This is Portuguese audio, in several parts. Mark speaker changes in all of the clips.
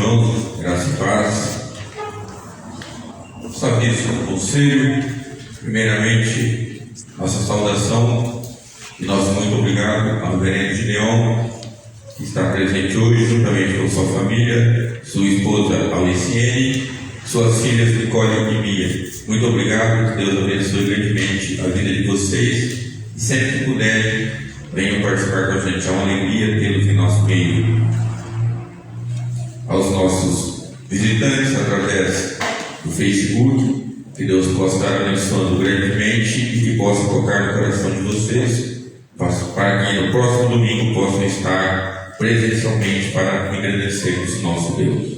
Speaker 1: irmãos, graça e paz. Sabíssimo conselho, primeiramente, nossa saudação e nosso muito obrigado ao reverendo Gideon, que está presente hoje, juntamente com sua família, sua esposa Aliciene, suas filhas Nicole e Mia. Muito obrigado, que Deus abençoe grandemente a vida de vocês, e sempre que puderem, venham participar com a gente. É uma alegria tê-los em nosso meio. Aos nossos visitantes através do Facebook, que Deus possa estar abençoando grandemente e que possa tocar no coração de vocês, para que no próximo domingo possam estar presencialmente para agradecermos nosso Deus.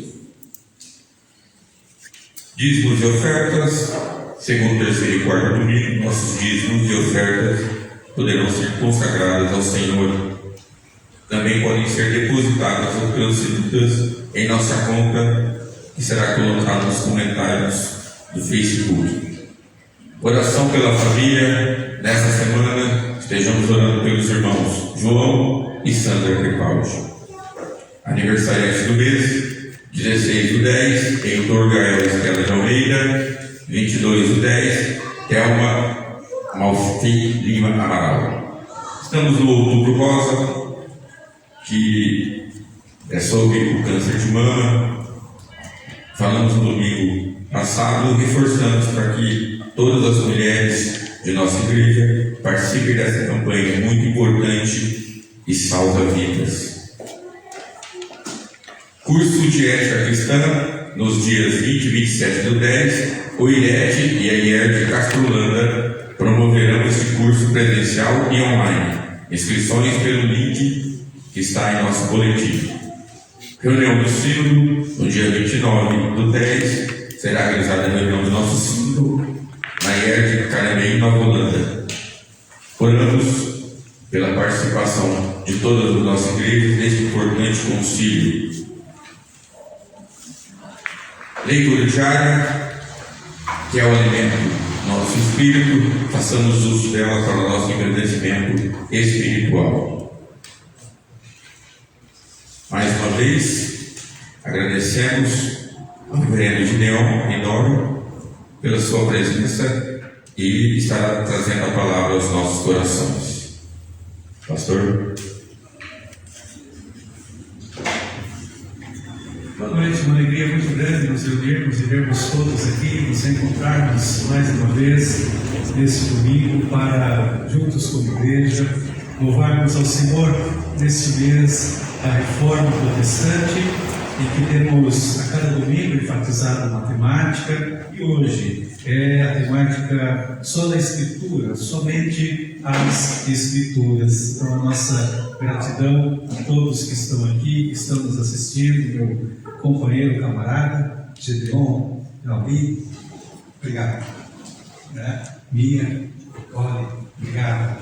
Speaker 1: Dízimos e ofertas, segundo o terceiro e quarto domingo, nossos dízimos e ofertas poderão ser consagradas ao Senhor. Também podem ser depositadas ou transferidas em nossa conta, que será colocada nos comentários do Facebook. Oração pela família. Nesta semana estejamos orando pelos irmãos João e Sandra Crepaldi. Aniversariante do mês, 16/10, Heitor Gael Estela de Almeida. 22/10, Thelma Malfi Lima Amaral. Estamos no Outubro Rosa, que é sobre o câncer de mama. Falamos no domingo passado, reforçamos para que todas as mulheres de nossa igreja participem dessa campanha muito importante e salva vidas. Curso de ética cristã, nos dias 20 e 27/10, o IRED e a IER de Castrolanda promoverão esse curso presencial e online. Inscrições pelo link que está em nosso boletim. Reunião do Sínodo, no dia 29/10, será realizada a reunião do nosso Sínodo na IER de Caramém, Nova Holanda. Oramos pela participação de todas as nossas igrejas neste importante concílio. Leitura diária, que é o alimento do nosso espírito, façamos uso dela para o nosso engrandecimento espiritual. Mais uma vez, agradecemos ao reverendo Gideon Lidório pela sua presença e estará trazendo a palavra aos nossos corações. Pastor.
Speaker 2: Boa noite, uma alegria muito grande nos reunirmos e vermos todos aqui, nos encontrarmos mais uma vez nesse domingo para, juntos como igreja, louvarmos ao Senhor neste mês da Reforma Protestante, e que temos a cada domingo enfatizado a matemática, e hoje é a temática só da Escritura, somente as Escrituras. Então a nossa gratidão a todos que estão aqui, que estão nos assistindo, meu companheiro, camarada, Gideon, Gabi, obrigado. Mia, Olha, obrigado.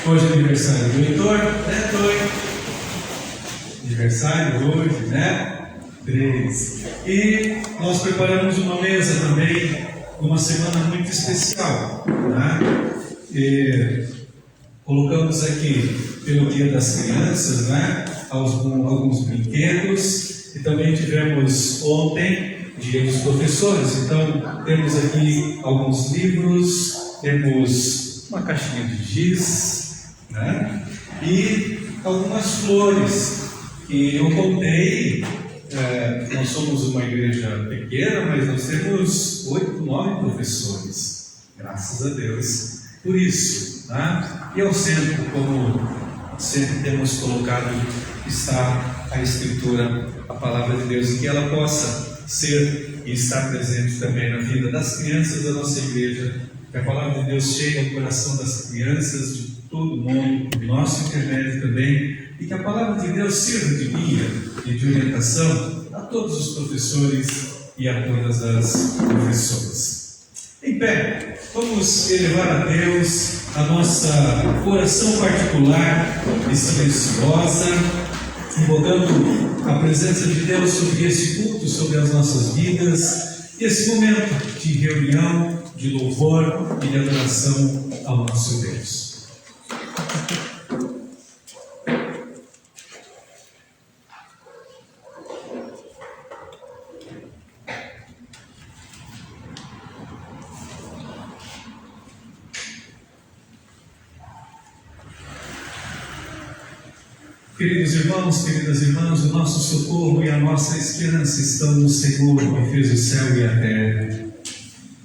Speaker 2: Hoje é aniversário do Heitor, né, Toi? Aniversário hoje, né? 3. E nós preparamos uma mesa também, uma semana muito especial, né? E colocamos aqui pelo Dia das Crianças, né? Alguns brinquedos, e também tivemos ontem Dia dos Professores. Então temos aqui alguns livros, temos uma caixinha de giz, né? E algumas flores que eu contei. Nós somos uma igreja pequena, mas nós temos 8, 9 professores, graças a Deus por isso, né? E ao centro, como sempre temos colocado, está a Escritura, a Palavra de Deus, e que ela possa ser e estar presente também na vida das crianças da nossa igreja, que a Palavra de Deus chegue ao coração das crianças de todo mundo, do nosso intermédio também, e que a Palavra de Deus sirva de guia e de orientação a todos os professores e a todas as professoras. Em pé, vamos elevar a Deus a nossa oração particular e silenciosa, invocando a presença de Deus sobre esse culto, sobre as nossas vidas, e esse momento de reunião, de louvor e de adoração ao nosso Deus. Queridos irmãos, queridas irmãs, o nosso socorro e a nossa esperança estão no Senhor, que fez o céu e a terra,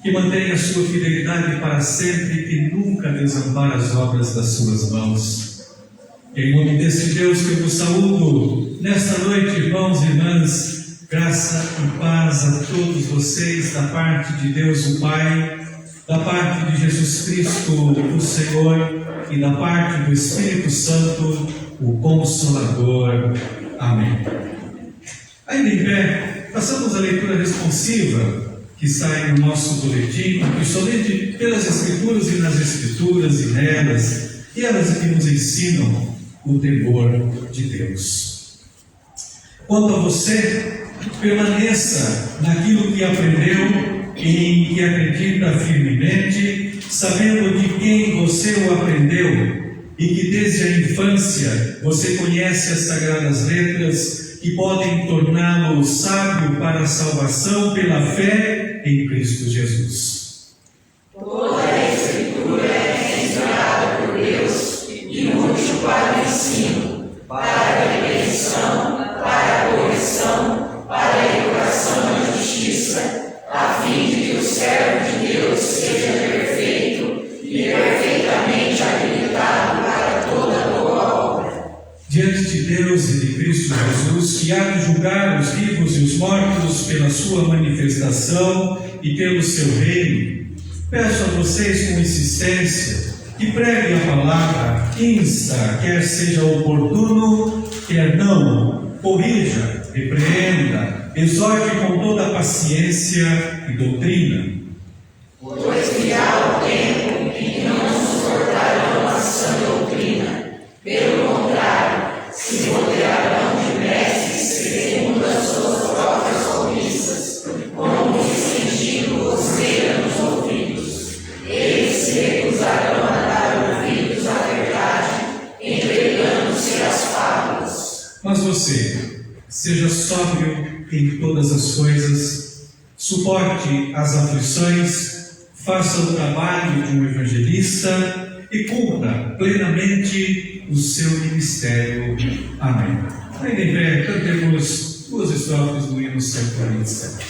Speaker 2: que mantém a sua fidelidade para sempre e que nunca desampara as obras das suas mãos. Em nome desse Deus que eu vos saúdo, nesta noite, irmãos e irmãs, graça e paz a todos vocês, da parte de Deus o Pai, da parte de Jesus Cristo, o Senhor, e da parte do Espírito Santo, o Consolador. Amém. Ainda em pé, façamos a leitura responsiva que sai no nosso boletim, que somente pelas Escrituras e nas Escrituras e nelas, e elas que nos ensinam o temor de Deus. Quanto a você, permaneça naquilo que aprendeu e em que acredita firmemente, sabendo de quem você o aprendeu e que desde a infância você conhece as sagradas letras que podem torná-lo sábio para a salvação pela fé em Cristo Jesus.
Speaker 3: Toda a Escritura é inspirada por Deus e útil para o ensino, para a repreensão, para a correção, para a educação na justiça, a fim de que o servo de Deus seja perfeito e perfeitamente habilitado para toda boa obra.
Speaker 2: Diante de Deus e de Cristo Jesus, que há de julgar os vivos e os mortos pela sua manifestação e pelo seu reino, peço a vocês com insistência que preguem a palavra, insta, quer seja oportuno, quer não, corrija, repreenda, exorte com toda a paciência e doutrina.
Speaker 3: Pois virá o tempo em que não suportarão a sã doutrina. Pelo contrário, se rodearão de mestres segundo as suas próprias cobiças, como distinguindo coceira nos ouvidos. Eles se recusarão a dar ouvidos à verdade, entregando-se às fábulas.
Speaker 2: Mas você, seja sóbrio em todas as coisas, suporte as aflições, faça o trabalho de um evangelista e cumpra plenamente o seu ministério. Amém. Ainda em pé, cantemos 2 estrofes do hino 147.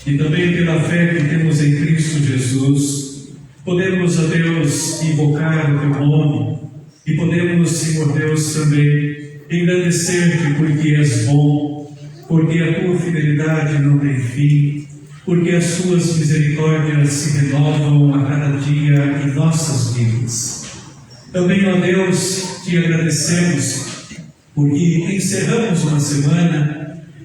Speaker 2: E também pela fé que temos em Cristo Jesus, podemos, a Deus, invocar o Teu nome e podemos, Senhor Deus, também engrandecer-te porque és bom, porque a Tua fidelidade não tem fim, porque as Tuas misericórdias se renovam a cada dia em nossas vidas. Também, ó Deus, te agradecemos porque encerramos uma semana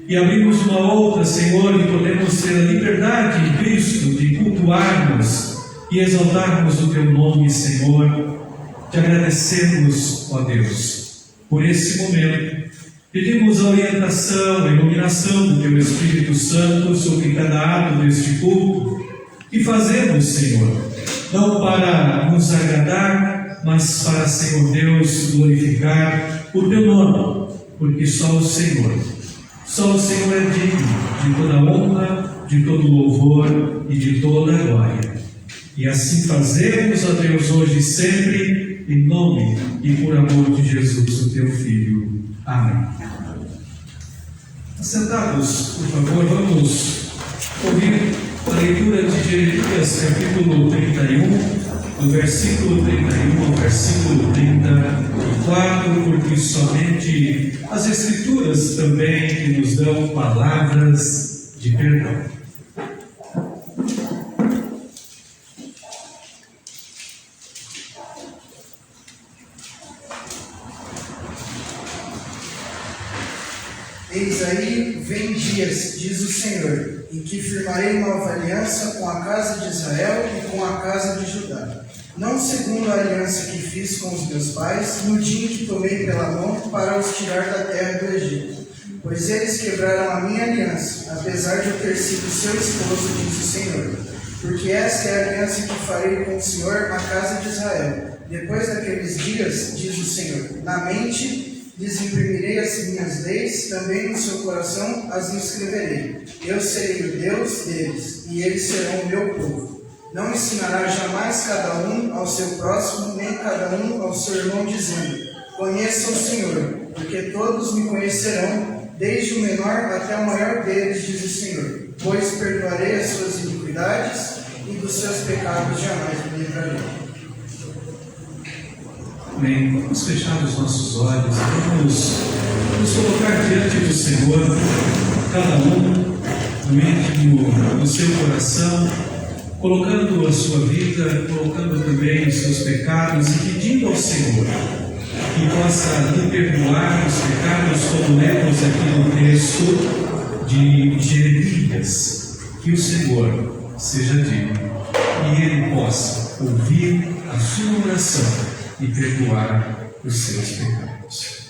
Speaker 2: e abrimos uma outra, Senhor, e podemos ter a liberdade em Cristo de cultuarmos e exaltarmos o Teu nome, Senhor. Te agradecemos, ó Deus, por esse momento. Pedimos a orientação, a iluminação do Teu Espírito Santo sobre cada ato deste culto que fazemos, Senhor, não para nos agradar, mas para, Senhor Deus, glorificar o Teu nome, porque só o Senhor é digno de toda honra, de todo louvor e de toda glória. E assim fazemos, ó Deus, hoje e sempre, em nome e por amor de Jesus, o Teu Filho. Amém. Assentados, por favor, vamos ouvir a leitura de Jeremias, capítulo 31, do versículo 31 ao versículo 34, porque somente as Escrituras também que nos dão palavras de perdão.
Speaker 4: Eis aí vem dias, diz o Senhor, em que firmarei nova aliança com a casa de Israel e com a casa de Judá. Não segundo a aliança que fiz com os meus pais, no dia em que tomei pela mão para os tirar da terra do Egito. Pois eles quebraram a minha aliança, apesar de eu ter sido seu esposo, diz o Senhor. Porque esta é a aliança que farei com o Senhor na casa de Israel. Depois daqueles dias, diz o Senhor, na mente lhes imprimirei as minhas leis, também no seu coração as inscreverei. Eu serei o Deus deles, e eles serão o meu povo. Não ensinará jamais cada um ao seu próximo, nem cada um ao seu irmão, dizendo: conheça o Senhor, porque todos me conhecerão, desde o menor até o maior deles, diz o Senhor. Pois perdoarei as suas iniquidades, e dos seus pecados jamais me livrarei.
Speaker 2: Amém. Vamos fechar os nossos olhos, vamos nos colocar diante do Senhor, cada um no íntimo do seu coração, colocando a sua vida, colocando também os seus pecados e pedindo ao Senhor que possa lhe perdoar os pecados, como lemos aqui no texto de Jeremias, que o Senhor seja digno e Ele possa ouvir a sua oração e perdoar os seus pecados.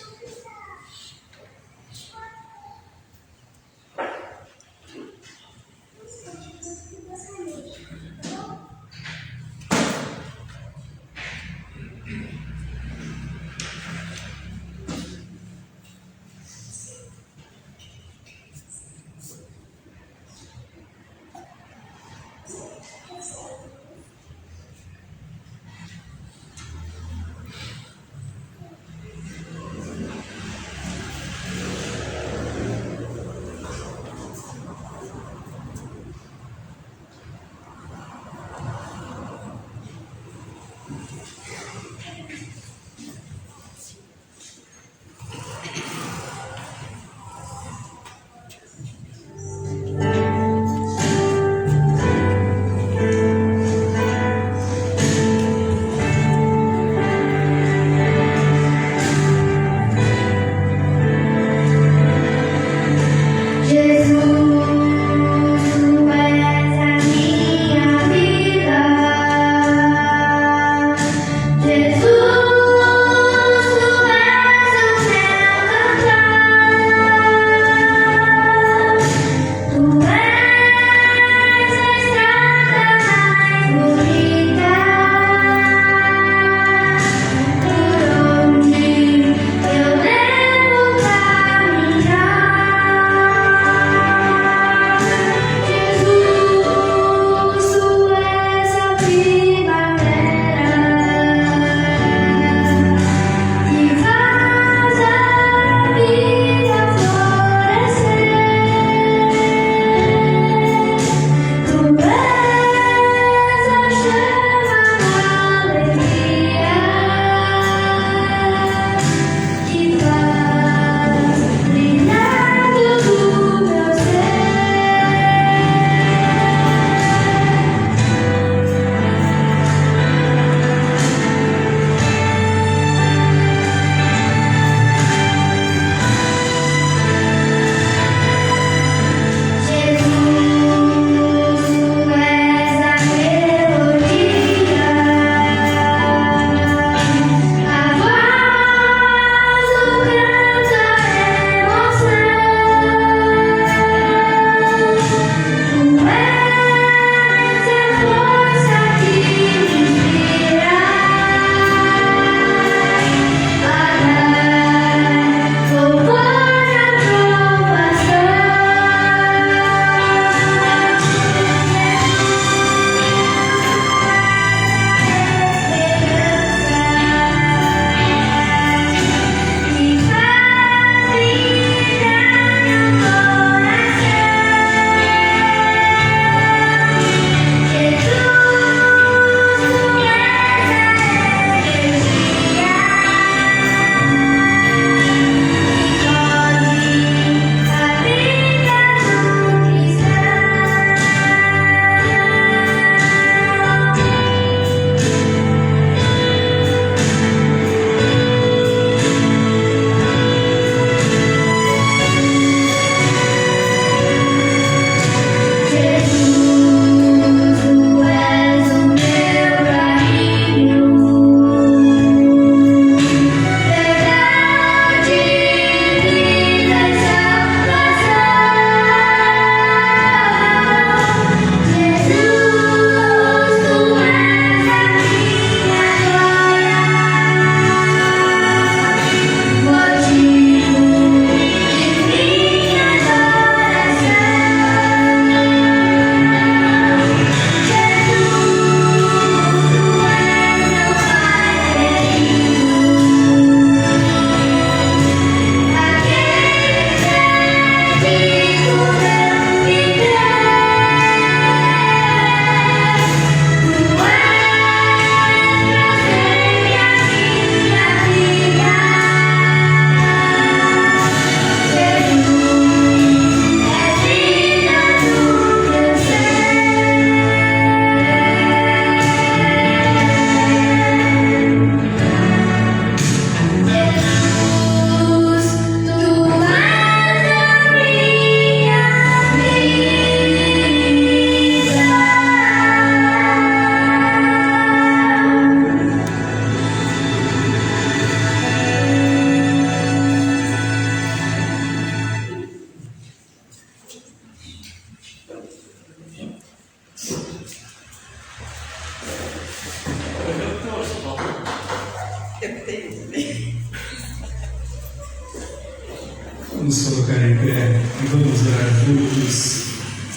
Speaker 2: Vamos colocar em pé e vamos orar juntos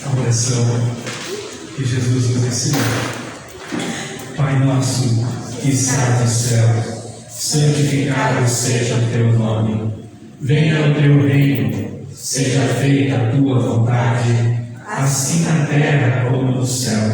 Speaker 2: a oração que Jesus nos ensinou. Pai nosso que estás no céu, santificado seja o teu nome. Venha o teu reino, seja feita a tua vontade, assim na terra como no céu.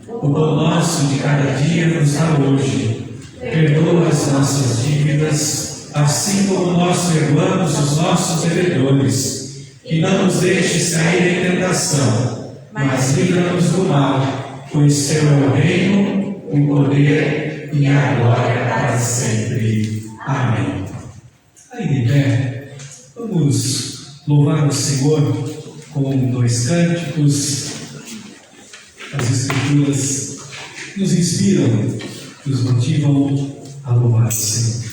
Speaker 2: O pão nosso de cada dia nos dá hoje. Perdoa as nossas dívidas, assim como nós perdoamos os nossos devedores. E não nos deixes cair em tentação, mas livra-nos do mal, pois teu é o reino, o poder e a glória para sempre. Amém. Aí de pé, vamos louvar o Senhor com 2 cânticos. As Escrituras nos inspiram, nos motivam a louvar o Senhor.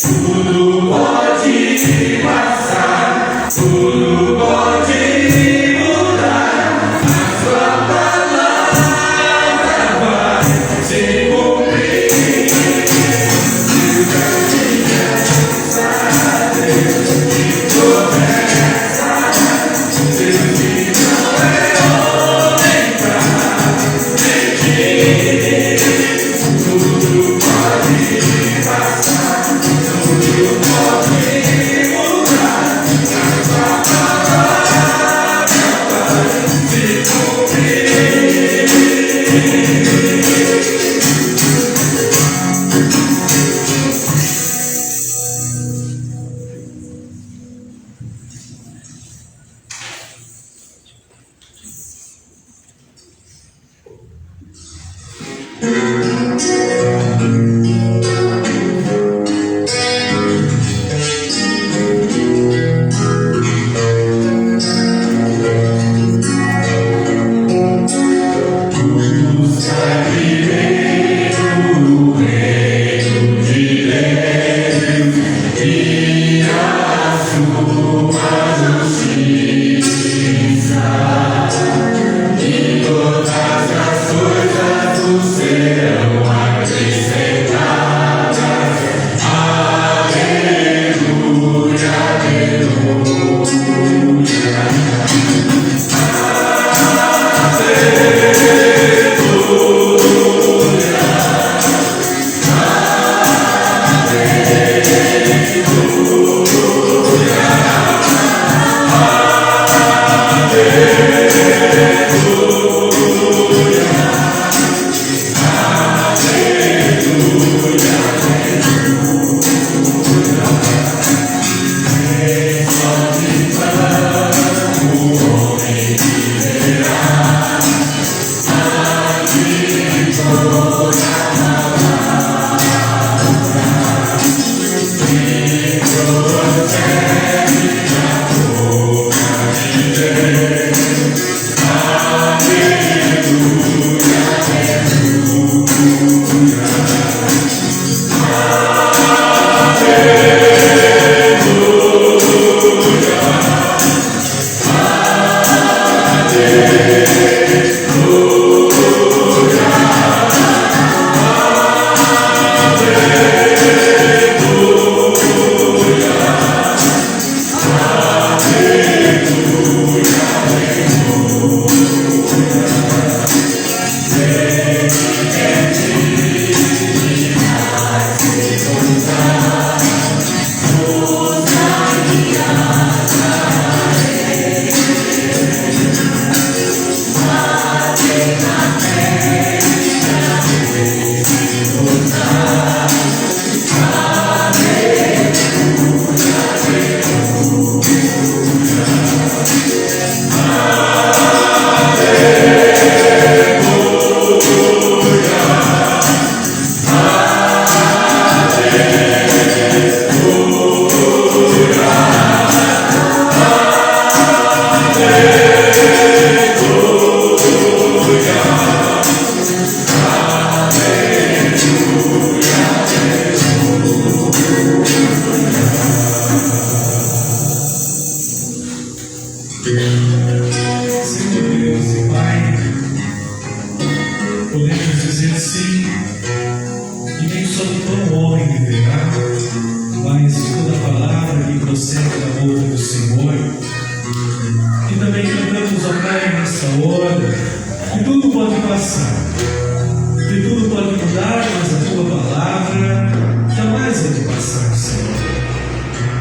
Speaker 3: Tudo pode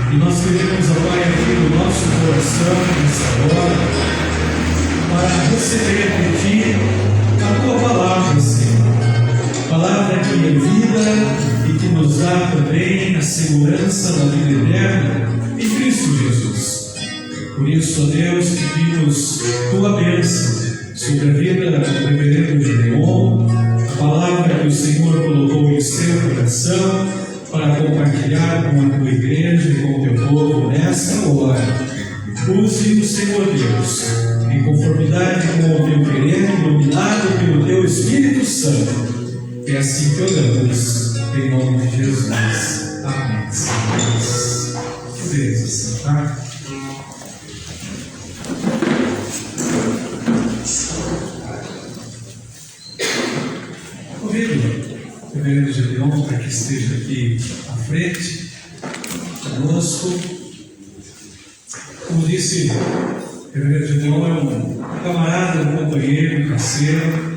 Speaker 2: E nós queremos, ó Pai, aqui no nosso coração, nessa hora, para receber de Ti a Tua palavra, Senhor. Palavra que é vida e que nos dá também a segurança da vida eterna em Cristo Jesus. Por isso, ó Deus, pedimos Tua bênção sobre a vida do reverendo Gedeon, a palavra que o Senhor colocou em seu coração para compartilhar com a Tua igreja e com o Teu povo nesta hora. Use o Senhor Deus, em conformidade com o Teu querer, iluminado pelo Teu Espírito Santo. É assim que oramos, em nome de Jesus. Amém. Senhor. Podemos sentar. Convido o reverendo Gedeon para que esteja aqui à frente conosco. Como disse, o reverendo Gedeon é um camarada, um companheiro, um parceiro.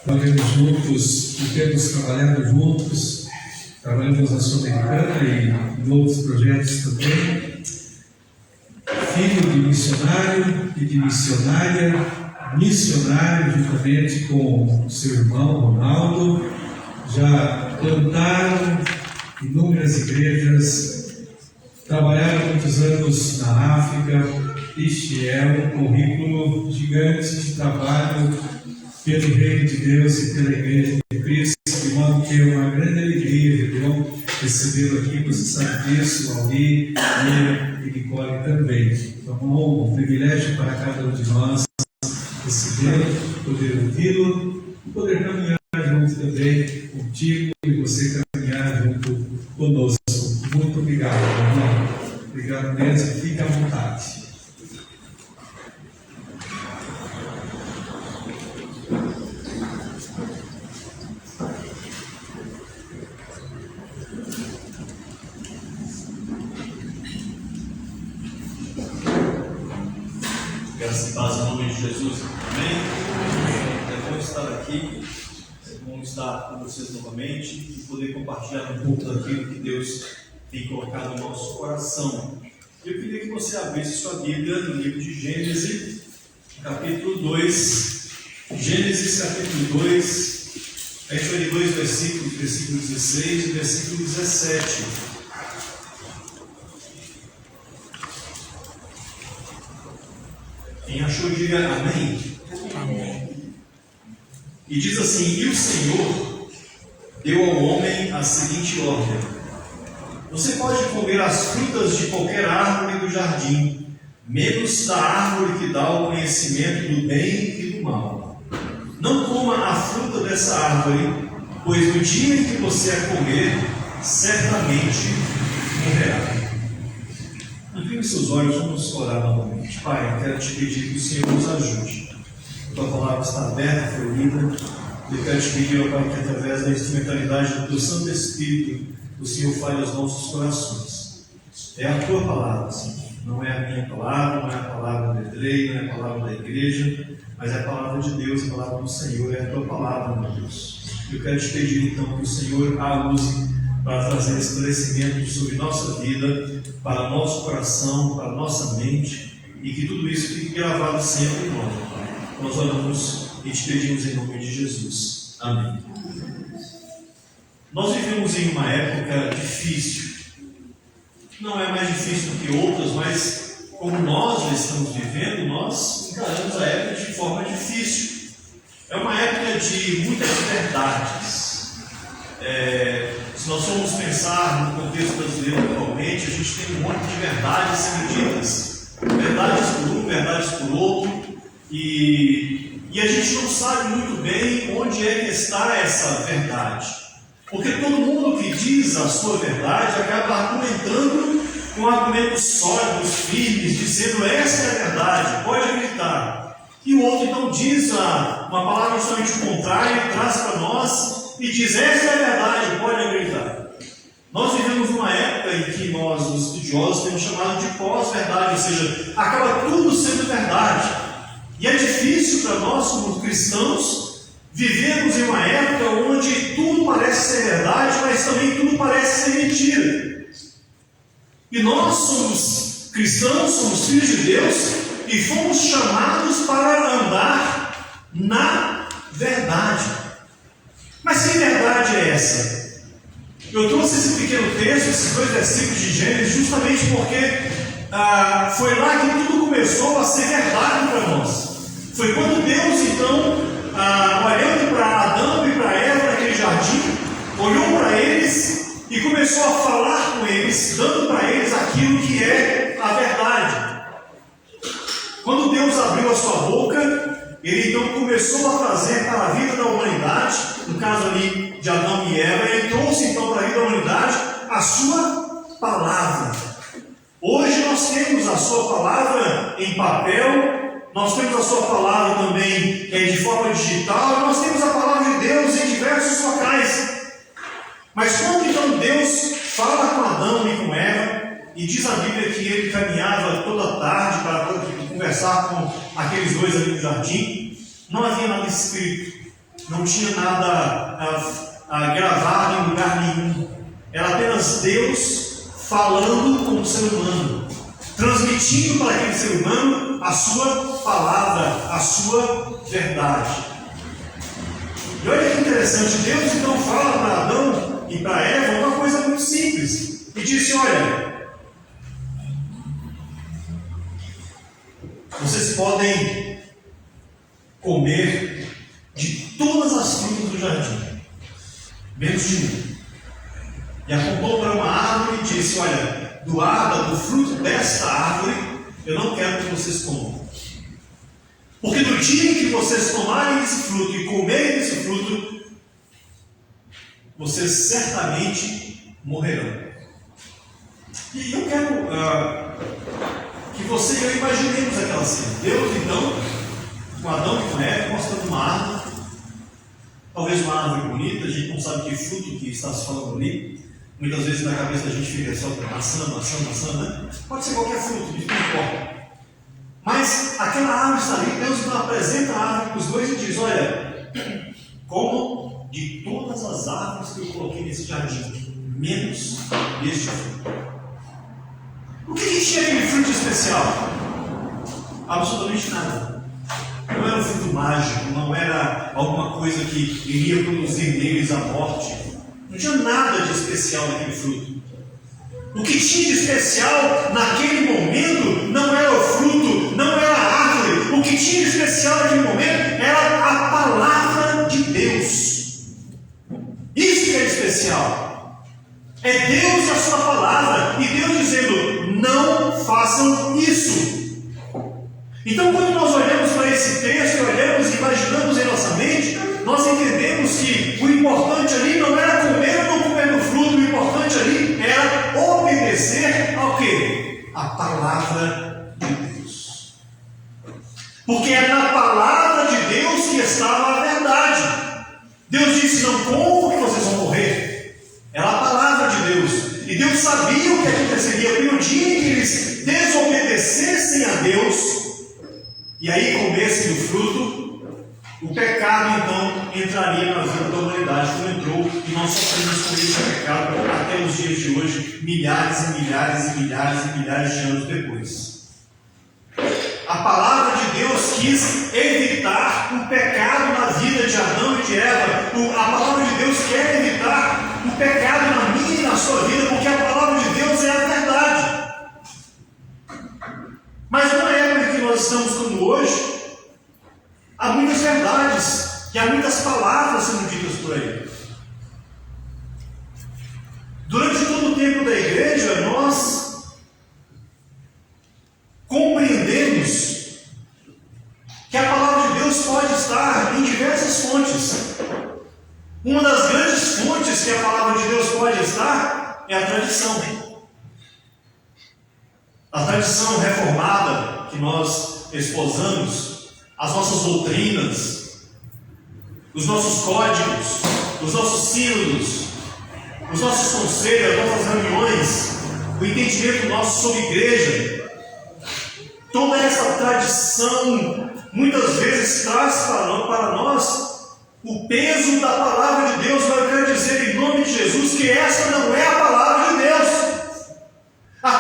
Speaker 2: Trabalhamos juntos e temos trabalhado juntos. Trabalhamos na Sul-Americana e em outros projetos também. Filho de missionário e de missionária, missionário juntamente com seu irmão Ronaldo, já plantaram inúmeras igrejas, trabalharam muitos anos na África. Este é um currículo gigante de trabalho pelo reino de Deus e pela igreja de Cristo, de modo que é uma grande alegria, Gedeon, recebê-lo aqui. Você sabe disso, Aldi, Miriam e Nicole também. Então, um privilégio para cada um de nós recebê-lo, poder ouvi-lo e poder caminhar junto também contigo e você caminhar junto conosco. Muito obrigado, irmão. Obrigado mesmo. Fique à vontade.
Speaker 5: Graças e paz em nome de Jesus. Amém? É bom estar aqui, é bom estar com vocês novamente e poder compartilhar um pouco daquilo que Deus tem colocado no nosso coração. Eu queria que você abrisse sua Bíblia no livro de Gênesis, capítulo 2. Gênesis, capítulo 2. A gente vai ler dois versículos, versículo 16 e versículo 17. Quem achou, diga amém. Amém. E diz assim: e o Senhor deu ao homem a seguinte ordem: você pode comer as frutas de qualquer árvore do jardim, menos da árvore que dá o conhecimento do bem e do mal. Não coma a fruta dessa árvore, pois no dia em que você a comer, certamente morrerá. Incline seus olhos, vamos orar novamente. Pai, quero te pedir que o Senhor nos ajude. A tua palavra está aberta, foi lida. Eu quero te pedir, ó Pai, que através da instrumentalidade do teu Santo Espírito, o Senhor fale aos nossos corações. É a tua palavra, Senhor. Não é a minha palavra, não é a palavra do Edrei, não é a palavra da igreja, mas é a palavra de Deus, a palavra do Senhor, é a tua palavra, meu Deus. Eu quero te pedir, então, que o Senhor a use para trazer esclarecimento sobre nossa vida, para o nosso coração, para a nossa mente, e que tudo isso fique gravado sempre em nós, Pai. Nós oramos e te pedimos em nome de Jesus. Amém. Nós vivemos em uma época difícil. Não é mais difícil do que outras, mas como nós já estamos vivendo, nós encaramos a época de forma difícil. É uma época de muitas verdades. Se nós formos pensar no contexto brasileiro atualmente, a gente tem um monte de verdades sendo ditas. Verdades por um, verdades por outro. E a gente não sabe muito bem onde é que está essa verdade. Porque todo mundo que diz a sua verdade acaba argumentando com argumentos sólidos, firmes, dizendo essa é a verdade, pode acreditar. E o outro então diz uma palavra justamente contrária e traz para nós e diz essa é a verdade, pode acreditar. Nós vivemos uma época em que nós, os estudiosos, temos chamado de pós-verdade, ou seja, acaba tudo sendo verdade. E é difícil para nós, como cristãos, vivermos em uma época onde tudo parece ser verdade, mas também tudo parece ser mentira. E nós somos cristãos, somos filhos de Deus e fomos chamados para andar na verdade. Mas que verdade é essa? Eu trouxe esse pequeno texto, esses 2 versículos de Gênesis, justamente porque foi lá que tudo começou a ser verdade para nós. Foi quando Deus, então, olhando para Adão e para Eva naquele jardim, olhou para eles e começou a falar com eles, dando para eles aquilo que é a verdade. Quando Deus abriu a sua boca, Ele então começou a trazer para a vida da humanidade, no caso ali de Adão e Eva, Ele trouxe então para a vida da humanidade a sua palavra. Hoje nós temos a sua palavra em papel, nós temos a sua palavra também de forma digital, e nós temos a palavra de Deus em diversos locais. Mas quando então Deus fala com Adão e com Eva, e diz a Bíblia que ele caminhava toda tarde para conversar com aqueles 2 ali no jardim, não havia nada escrito, não tinha nada gravado em lugar nenhum. Era apenas Deus falando com o ser humano, transmitindo para aquele ser humano a sua palavra, a sua verdade. E olha que interessante, Deus então fala para Adão e para Eva uma coisa muito simples, e disse: olha, vocês podem comer de todas as frutas do jardim, menos de uma. E apontou para uma árvore e disse: olha, do fruto desta árvore, eu não quero que vocês comam. Porque no dia em que vocês tomarem esse fruto e comerem esse fruto, vocês certamente morrerão. E eu quero que você e eu imaginemos aquela cena. Deus então, com Adão e com Eva, mostrando uma árvore, talvez uma árvore bonita, a gente não sabe que fruto que está se falando ali. Muitas vezes na cabeça da gente fica só maçã, né? Pode ser qualquer fruto, não importa. Mas aquela árvore está ali, Deus então apresenta a árvore para os 2 e diz: olha, comam de todas as árvores que eu coloquei nesse jardim, menos este fruto. O que tinha aquele fruto especial? Absolutamente nada. Não era um fruto mágico, não era alguma coisa que iria produzir neles a morte. Não tinha nada de especial naquele fruto. O que tinha de especial naquele momento não era o fruto, não era a árvore. O que tinha de especial naquele momento era a palavra de Deus. Isso que é especial. É Deus e a sua palavra. E Deus dizendo: não façam isso. Então, quando nós olhamos para esse texto, olhamos e imaginamos em nossa mente, nós entendemos que o importante ali não era comer ou não comer do fruto, o importante ali era obedecer ao quê? A palavra de Deus. Porque é na palavra de Deus que estava a verdade. Deus disse: não comam que vocês vão morrer. Era a palavra de Deus. E Deus sabia o que aconteceria pelo dia em que eles desobedecessem a Deus, e aí comessem o fruto, o pecado então entraria na vida da humanidade, como entrou, e nós sofremos com esse pecado até os dias de hoje, milhares e milhares e milhares e milhares de anos depois. A palavra de Deus quis evitar o pecado na vida de Adão e de Eva. A palavra de Deus quer evitar o pecado na minha e na sua vida, porque a palavra de Deus é a verdade. Mas na época que nós estamos como hoje, há muitas verdades e há muitas palavras sendo ditas por aí. Durante todo o tempo da igreja, nós compreendemos que a palavra de Deus pode estar em diversas fontes. Uma das grandes fontes que a palavra de Deus pode estar é a tradição. A tradição reformada que nós esposamos, as nossas doutrinas, os nossos códigos, os nossos sínodos, os nossos conselhos, as nossas reuniões, o entendimento nosso sobre igreja, toda essa tradição muitas vezes traz para nós o peso da palavra de Deus. Mas eu quero dizer em nome de Jesus que essa não é a palavra de Deus. A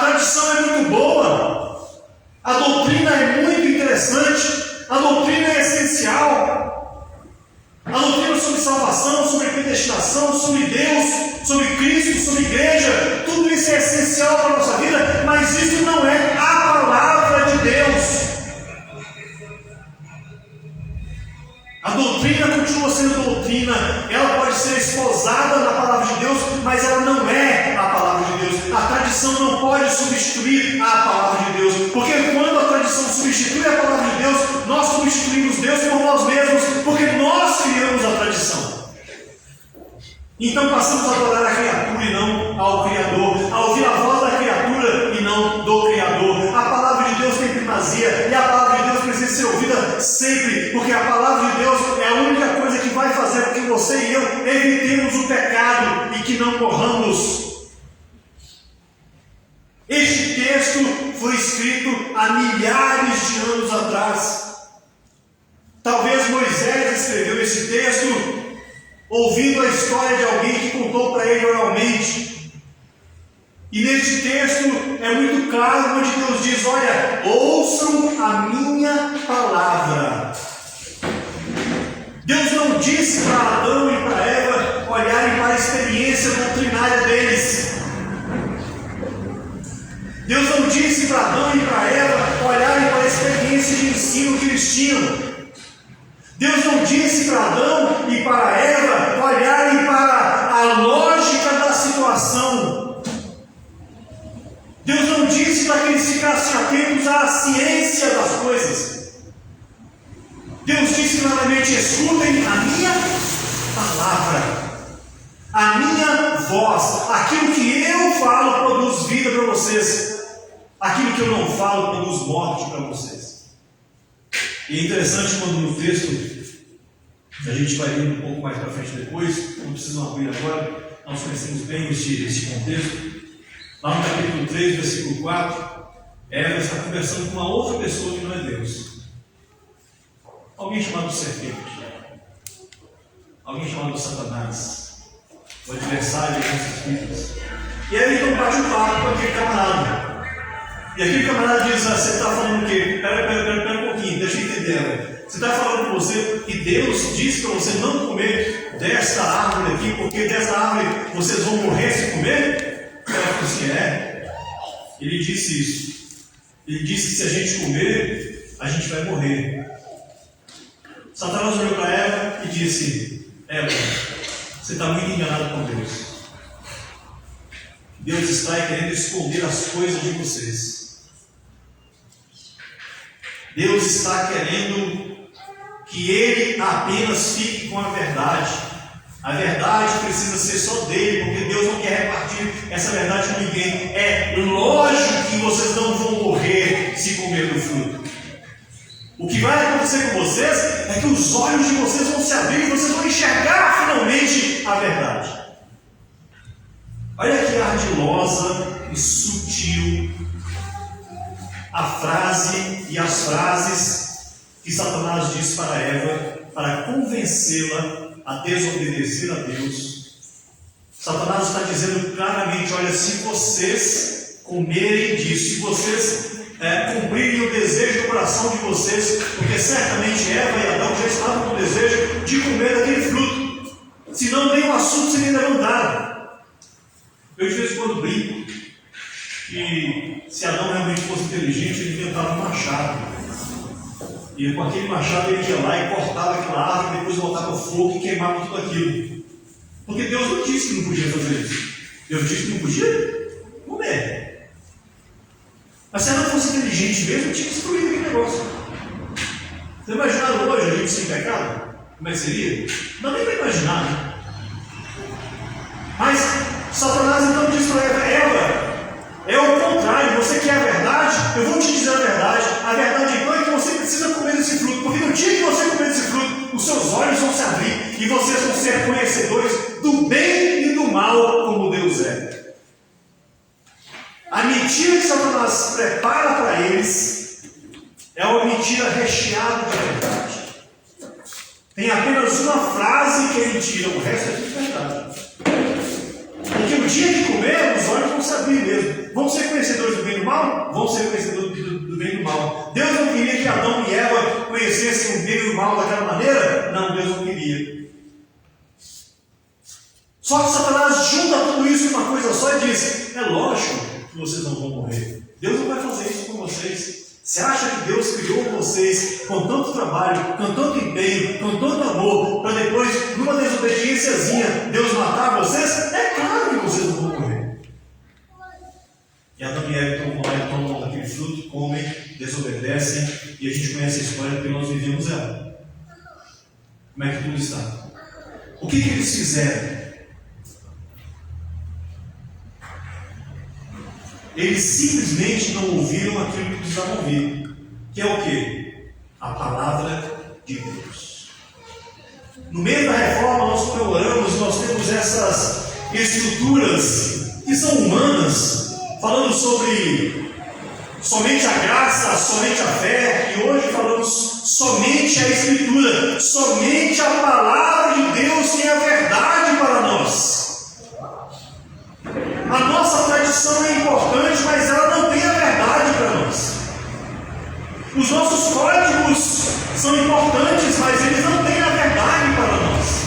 Speaker 5: essencial para a nossa vida, mas isso não é a palavra de Deus. A doutrina continua sendo doutrina, ela pode ser esposada na palavra de Deus, mas ela não é a palavra de Deus. A tradição não pode substituir a palavra de Deus, porque quando a tradição substitui a palavra de Deus, nós substituímos Deus por nós mesmos, porque nós criamos a tradição. Então passamos a adorar a criatura e não ao Criador, a ouvir a voz da criatura e não do Criador. A palavra de Deus tem primazia, e a palavra de Deus precisa ser ouvida sempre, porque a palavra de Deus é a única coisa que vai fazer com que você e eu evitemos o pecado e que não morramos. Este texto foi escrito há milhares de anos atrás. Talvez Moisés escreveu esse texto ouvindo a história de alguém que contou para ele oralmente. E neste texto é muito claro onde Deus diz: olha, ouçam a minha palavra. Deus não disse para Adão e para Eva olharem para a experiência doutrinária deles. Deus não disse para Adão e para Eva olharem para a experiência de ensino que eles tinham. Deus não disse para Adão e para Eva olharem para a lógica da situação. Deus não disse para que eles ficassem atentos à ciência das coisas. Deus disse claramente: escutem a minha palavra, a minha voz. Aquilo que eu falo produz vida para vocês, aquilo que eu não falo produz morte para vocês. E é interessante quando no texto, a gente vai ler um pouco mais para frente depois, não precisam abrir agora, nós conhecemos bem este contexto. Lá no capítulo 3, versículo 4, Eva está conversando com uma outra pessoa que não é Deus. Alguém chamado serpente, alguém chamado Satanás, o adversário de nossas vidas. E aí então bate um papo com aquele camarada. E aquele camarada diz: você está falando o quê? Pera um pouquinho, deixa eu entender. Você está falando com você que Deus disse para você não comer desta árvore aqui, porque dessa árvore vocês vão morrer se comer? Ela falou assim: é. Ele disse isso. Ele disse que se a gente comer, a gente vai morrer. Satanás olhou para Eva e disse: Eva, você está muito enganado com Deus. Deus está querendo esconder as coisas de vocês. Deus está querendo que Ele apenas fique com a verdade. A verdade precisa ser só dele, porque Deus não quer repartir essa verdade com ninguém. É lógico que vocês não vão morrer se comer do fruto. O que vai acontecer com vocês é que os olhos de vocês vão se abrir e vocês vão enxergar finalmente a verdade. Olha que ardilosa e sutil a frase e as frases que Satanás diz para Eva para convencê-la a desobedecer a Deus. Satanás está dizendo claramente: olha, se vocês comerem disso, se vocês cumprirem o desejo do coração de vocês, porque certamente Eva e Adão já estavam com o desejo de comer daquele fruto, senão nem o assunto seria levantado. Eu de vez em quando brinco que se Adão realmente fosse inteligente, ele inventava um machado. E com aquele machado ele ia lá e cortava aquela árvore, depois voltava o fogo e queimava tudo aquilo. Porque Deus não disse que não podia fazer isso. Deus disse que não podia comer. Mas se ela fosse inteligente mesmo, tinha que destruir aquele negócio. Você imaginaram hoje a gente sem pecado? Como é que seria? Não dá nem para imaginar, né? Mas Satanás então diz para Eva: Eva, é o contrário, você quer a verdade? Eu vou te dizer a verdade. A verdade então é que você precisa comer desse fruto, porque no dia que você comer desse fruto, os seus olhos vão se abrir e vocês vão ser conhecedores do bem e do mal, como Deus é. A mentira que Satanás prepara para eles é uma mentira recheada de verdade. Tem apenas uma frase que ele tira, o resto é tudo verdade. Porque o dia que comer, os olhos vão se abrir mesmo. Vão ser conhecedores do bem e do mal? Vão ser conhecedores do bem e do mal. Deus não queria que Adão e Eva conhecessem o bem e o mal daquela maneira? Não, Deus não queria. Só que Satanás junta tudo isso em uma coisa só e diz: é lógico que vocês não vão morrer. Deus não vai fazer isso com vocês. Você acha que Deus criou vocês com tanto trabalho, com tanto empenho, com tanto amor, para depois, numa desobediênciazinha, Deus matar vocês? É claro que vocês não vão morrer. E Adão e Eva tomam aquele fruto, comem, desobedecem, e a gente conhece a história porque nós vivemos ela. Como é que tudo está? O que eles fizeram? Eles simplesmente não ouviram aquilo que precisavam ouvir, que é o quê? A palavra de Deus. No meio da reforma nós comemoramos, nós temos essas estruturas que são humanas, falando sobre somente a graça, somente a fé, e hoje falamos somente a Escritura, somente a palavra de Deus tem a verdade para nós. A nossa tradição é importante, mas ela não tem a verdade para nós. Os nossos códigos são importantes, mas eles não têm a verdade para nós.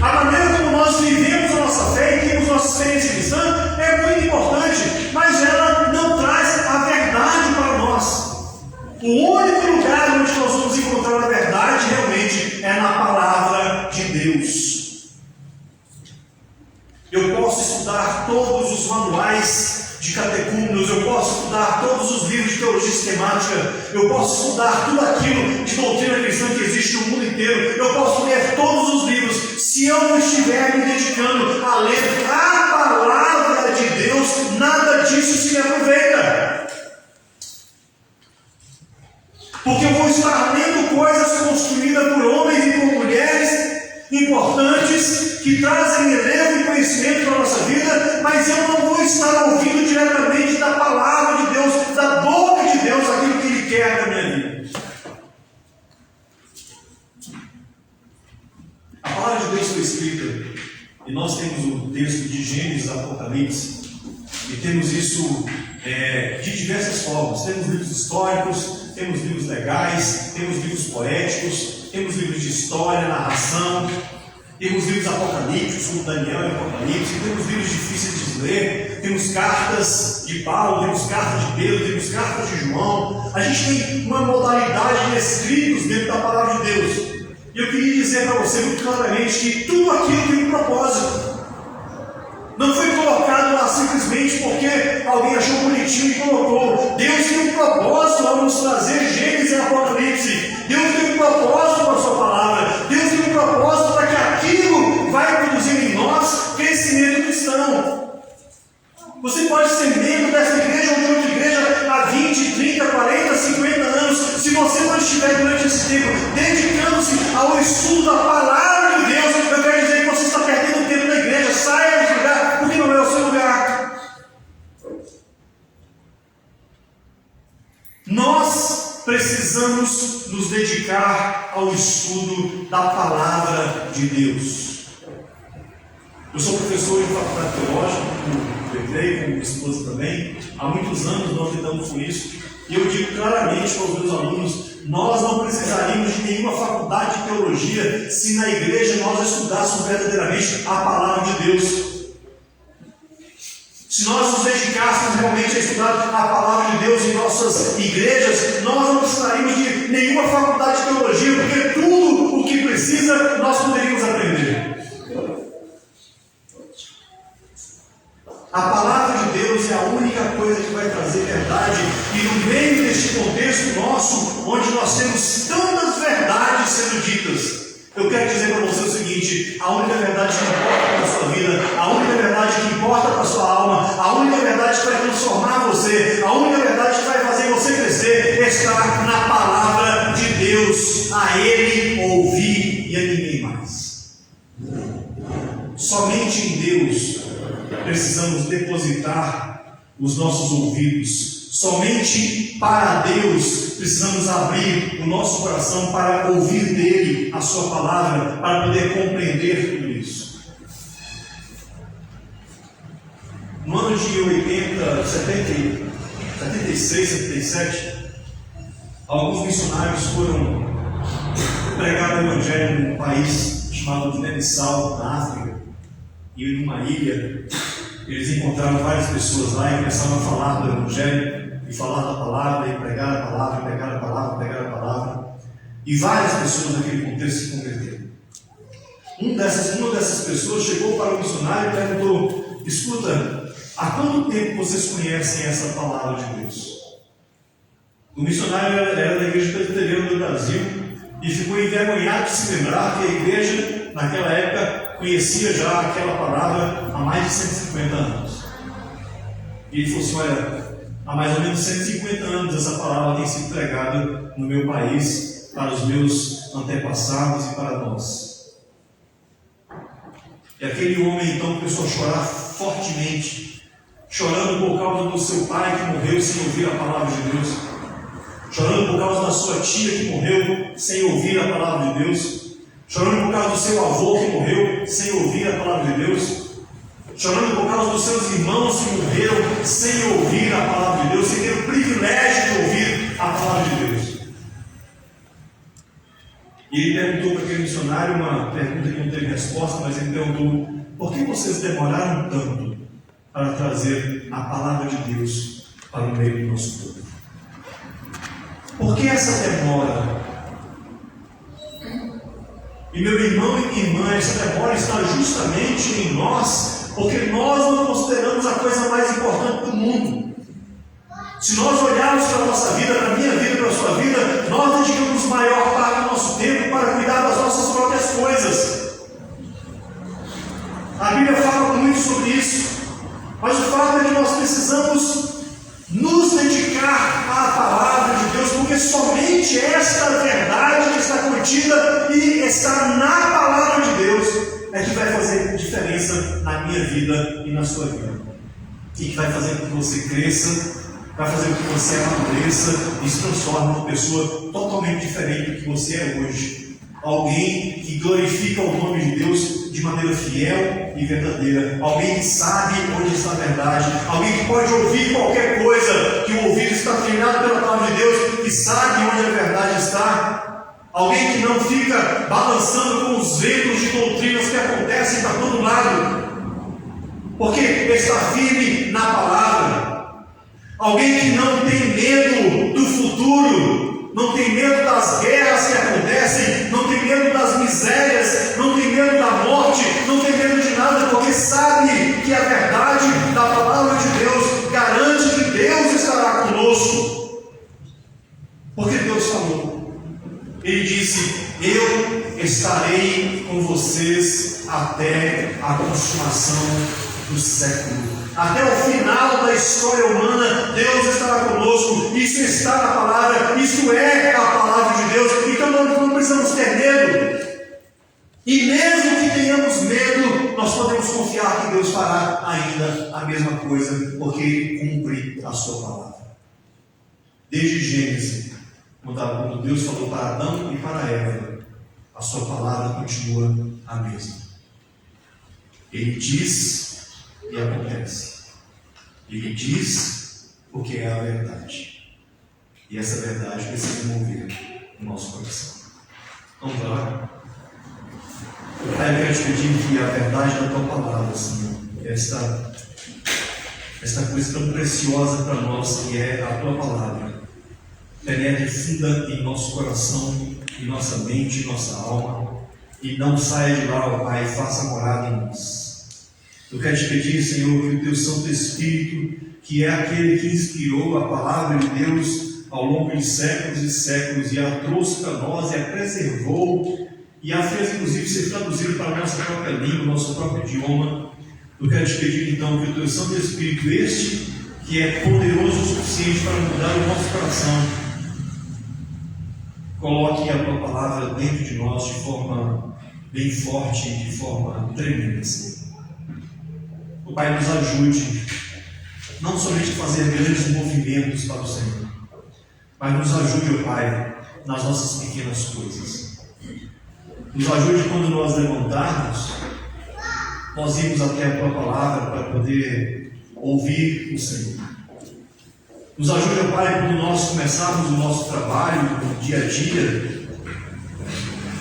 Speaker 5: A maneira como nós vivemos a nossa fé e temos nossa experiência cristã é muito importante, mas ela não traz a verdade para nós. O único lugar onde nós vamos encontrar a verdade realmente é na palavra de Deus. Eu posso estudar todos os manuais de catecúmenos, eu posso estudar todos os livros de teologia sistemática, eu posso estudar tudo aquilo de doutrina cristã que existe no mundo inteiro, eu posso ler todos os livros, se eu não estiver me dedicando a ler a palavra de Deus, nada disso se me aproveita. Porque eu vou estar lendo coisas construídas por homens e por mulheres importantes que trazem relevo e conhecimento para a nossa vida, mas eu não vou estar ouvindo diretamente da palavra de Deus, da boca de Deus, aquilo que Ele quer da minha vida. A palavra de Deus foi escrita, e nós temos o texto de Gênesis e Apocalipse, e temos isso de diversas formas. Temos livros históricos, temos livros legais, temos livros poéticos, temos livros de história, narração, temos livros apocalípticos, como Daniel e Apocalipse, temos livros difíceis de ler, temos cartas de Paulo, temos cartas de Pedro, temos cartas de João. A gente tem uma modalidade de escritos dentro da palavra de Deus. E eu queria dizer para você muito claramente que tudo aquilo tem um propósito. Não foi colocado lá simplesmente porque alguém achou bonitinho e colocou. Deus tem um propósito ao nos trazer Gênesis e Apocalipse. Deus tem um propósito para a sua palavra. Deus tem um propósito para que aquilo vai produzir em nós crescimento cristão. Você pode ser membro dessa igreja ou de outra igreja há 20, 30, 40, 50 anos. Se você não estiver durante esse tempo dedicando-se ao estudo da palavra de Deus, eu quero dizer que você está perdendo tempo na igreja. Saia desse lugar, porque não é o seu lugar. Nós precisamos nos dedicar ao estudo da palavra de Deus. Eu sou professor de faculdade teológica, como lembrei, como minha esposa também. Há muitos anos nós lidamos com isso. E eu digo claramente para os meus alunos, nós não precisaríamos de nenhuma faculdade de teologia se na igreja nós estudássemos verdadeiramente a palavra de Deus. Se nós nos dedicássemos realmente a estudar a palavra de Deus em nossas igrejas, nós não precisaríamos de nenhuma faculdade de teologia, porque tudo o que precisa nós poderíamos aprender. A palavra de Deus é a única coisa que vai trazer verdade, e no meio deste contexto nosso, onde nós temos tantas verdades sendo ditas, eu quero dizer para você o seguinte: a única verdade que importa para a sua vida, a única verdade que importa para a sua alma, a única verdade que vai transformar você, a única verdade que vai fazer você crescer, está na palavra de Deus. A Ele ouvir e a ninguém mais. Somente em Deus precisamos depositar os nossos ouvidos. Somente para Deus precisamos abrir o nosso coração para ouvir dele a sua palavra, para poder compreender tudo isso. No ano de 76, 77, alguns missionários foram pregar o evangelho num país chamado Guiné-Bissau, na África, e numa ilha. eles encontraram várias pessoas lá e começaram a falar do Evangelho, e falar da palavra, e pregar a palavra, pregar a palavra, pregar a palavra. E várias pessoas naquele contexto se converteram. Uma dessas pessoas chegou para o missionário e perguntou: escuta, há quanto tempo vocês conhecem essa palavra de Deus? O missionário era da Igreja Presbiteriana do Brasil e ficou envergonhado de se lembrar que a igreja, naquela época, conhecia já aquela palavra há mais de 150 anos. E ele falou assim: olha, há mais ou menos 150 anos essa palavra tem sido pregada no meu país, para os meus antepassados e para nós. E aquele homem então começou a chorar fortemente, chorando por causa do seu pai que morreu sem ouvir a palavra de Deus, chorando por causa da sua tia que morreu sem ouvir a palavra de Deus, chorando por causa do seu avô que morreu sem ouvir a palavra de Deus, chorando por causa dos seus irmãos que morreram sem ouvir a palavra de Deus, sem ter o privilégio de ouvir a palavra de Deus. E ele perguntou para aquele missionário uma pergunta que não teve resposta, mas ele perguntou: por que vocês demoraram tanto para trazer a palavra de Deus para o meio do nosso povo? Por que essa demora? E meu irmão e minha irmã, essa demora está justamente em nós, porque nós não consideramos a coisa mais importante do mundo. Se nós olharmos para a nossa vida, para a minha vida, para a sua vida, nós dedicamos maior parte do nosso tempo para cuidar das nossas próprias coisas. A Bíblia fala muito sobre isso, mas o fato é que nós precisamos nos dedicar à palavra de Deus, porque somente esta verdade que está contida e está na palavra de Deus é que vai fazer diferença na minha vida e na sua vida, e que vai fazer com que você cresça, vai fazer com que você amadureça e se transforme numa pessoa totalmente diferente do que você é hoje. Alguém que glorifica o nome de Deus de maneira fiel e verdadeira. Alguém que sabe onde está a verdade. Alguém que pode ouvir qualquer coisa, que o ouvido está treinado pela palavra de Deus, que sabe onde a verdade está. Alguém que não fica balançando com os ventos de doutrinas que acontecem para todo lado, porque está firme na palavra. Alguém que não tem medo do futuro, não tem medo das guerras que acontecem, não tem medo das misérias, não tem medo da morte, não tem medo de nada, porque sabe que a verdade da palavra de Deus garante que Deus estará conosco. Porque Deus falou, Ele disse: eu estarei com vocês até a consumação do século. Até o final da história humana, Deus estará conosco. Isso está na palavra, isso é a palavra de Deus. Então nós não precisamos ter medo. E mesmo que tenhamos medo, nós podemos confiar que Deus fará ainda a mesma coisa, porque Ele cumpre a sua palavra. Desde Gênesis, quando Deus falou para Adão e para Eva, a sua palavra continua a mesma. Ele diz e acontece. Ele diz porque é a verdade. E essa verdade precisa mover o nosso coração. Vamos lá. Pai, eu quero te pedir que a verdade da tua palavra, Senhor, esta coisa tão preciosa para nós, que é a tua palavra, penetre funda em nosso coração, em nossa mente, em nossa alma, e não saia de lá, ó Pai, e faça morada em nós. Eu quero te pedir, Senhor, que o teu Santo Espírito, que é aquele que inspirou a palavra de Deus ao longo de séculos e séculos, e a trouxe para nós, e a preservou, e a fez inclusive ser traduzida para a nossa própria língua, nosso próprio idioma. Eu quero te pedir então que o teu Santo Espírito, este que é poderoso o suficiente para mudar o nosso coração, coloque a tua palavra dentro de nós de forma bem forte e de forma tremenda, Senhor. O Pai nos ajude, não somente a fazer grandes movimentos para o Senhor, mas nos ajude, ó Pai, nas nossas pequenas coisas. Nos ajude quando nós levantarmos, nós irmos até a tua palavra para poder ouvir o Senhor. Nos ajude, ó Pai, quando nós começarmos o nosso trabalho, no dia a dia,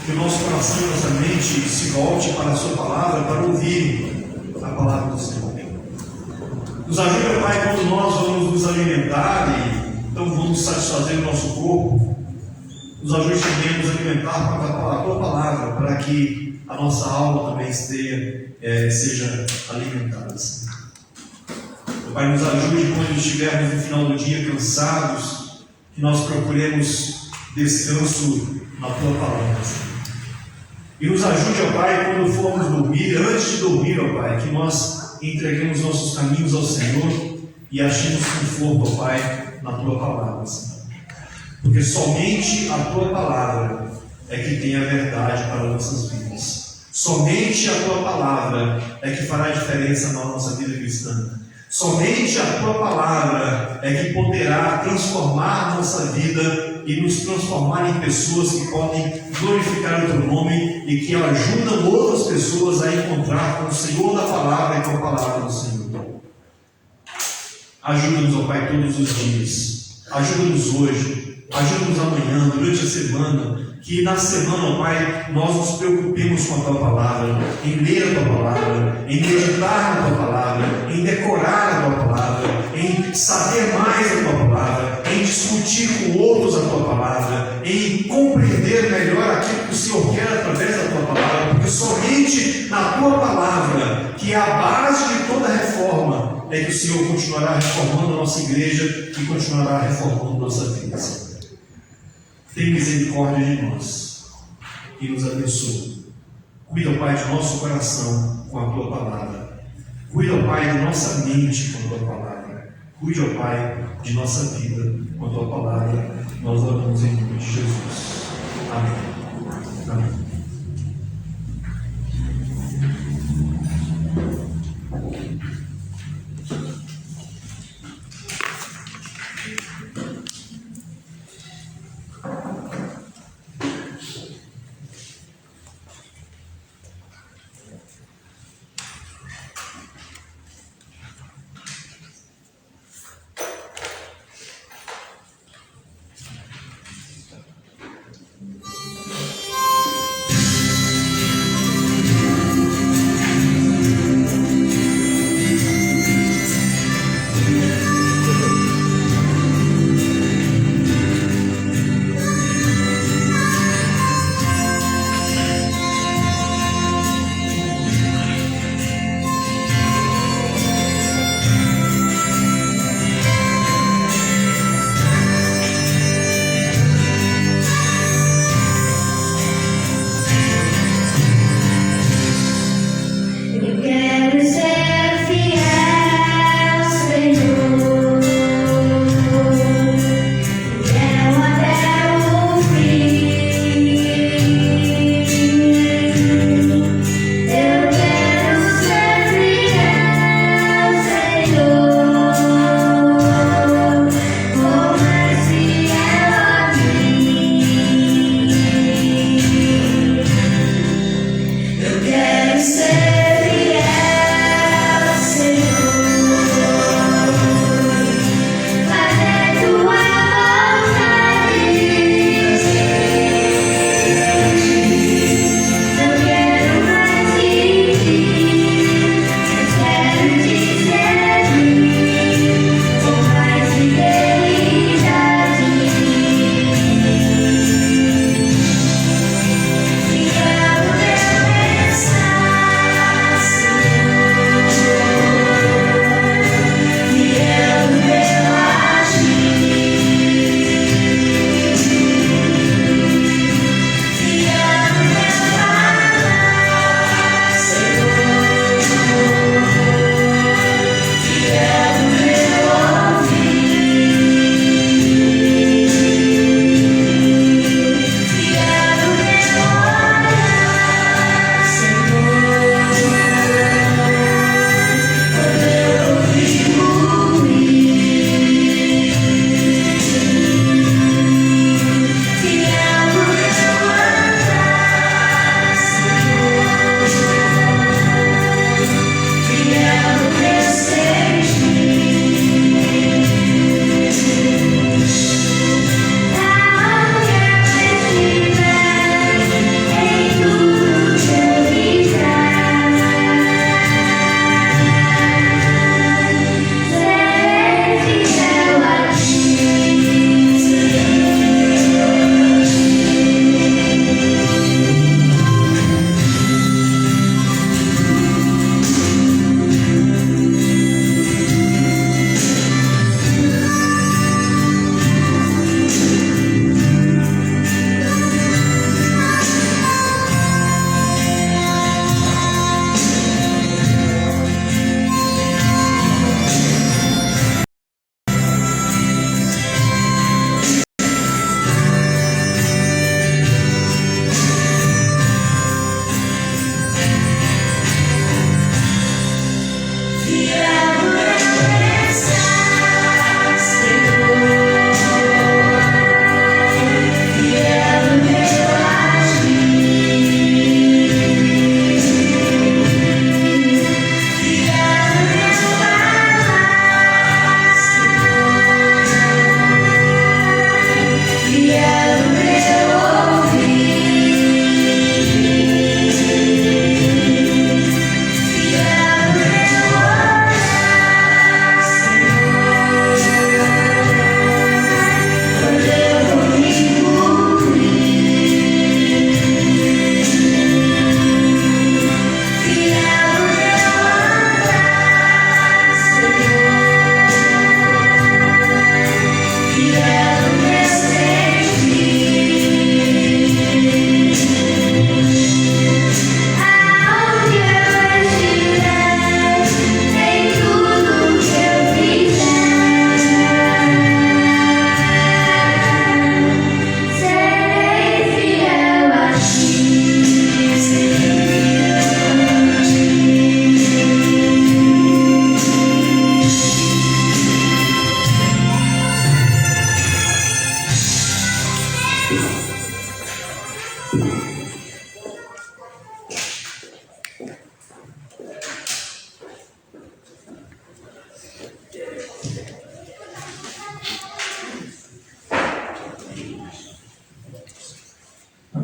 Speaker 5: que o nosso coração e nossa mente se volte para a sua palavra, para ouvir a palavra do Senhor. Nos ajude, Pai, quando nós vamos nos alimentar e então vamos satisfazer o nosso corpo. Nos ajude também a nos alimentar com a Tua palavra, para que a nossa alma também seja alimentada. Pai, nos ajude quando estivermos no final do dia cansados, que nós procuremos descanso na Tua palavra, Senhor. E nos ajude, ó Pai, quando formos dormir, antes de dormir, ó Pai, que nós entreguemos nossos caminhos ao Senhor e achemos conforto, ó Pai, na Tua palavra, Senhor. Porque somente a Tua palavra é que tem a verdade para nossas vidas. Somente a Tua palavra é que fará diferença na nossa vida cristã. Somente a Tua palavra é que poderá transformar a nossa vida e nos transformar em pessoas que podem glorificar o Teu nome e que ajudam outras pessoas a encontrar com o Senhor da palavra e com a palavra do Senhor. Ajuda-nos, ó Pai, todos os dias. Ajuda-nos hoje. Ajuda-nos amanhã, durante a semana, que na semana, ó Pai, nós nos preocupemos com a Tua palavra, em ler a Tua palavra, em meditar na Tua palavra, em decorar a Tua palavra, em saber mais a Tua palavra, em discutir com outros a Tua palavra, em compreender melhor aquilo que o Senhor quer através da Tua palavra, porque somente na Tua palavra, que é a base de toda reforma, é que o Senhor continuará reformando a nossa igreja e continuará reformando a nossa vida. Tem misericórdia de nós e nos abençoe. Cuida, Pai, de nosso coração com a Tua palavra. Cuida, Pai, de nossa mente com a Tua palavra. Cuida, Pai, de nossa vida com a Tua palavra. Nós oramos em nome de Jesus. Amém. Amém.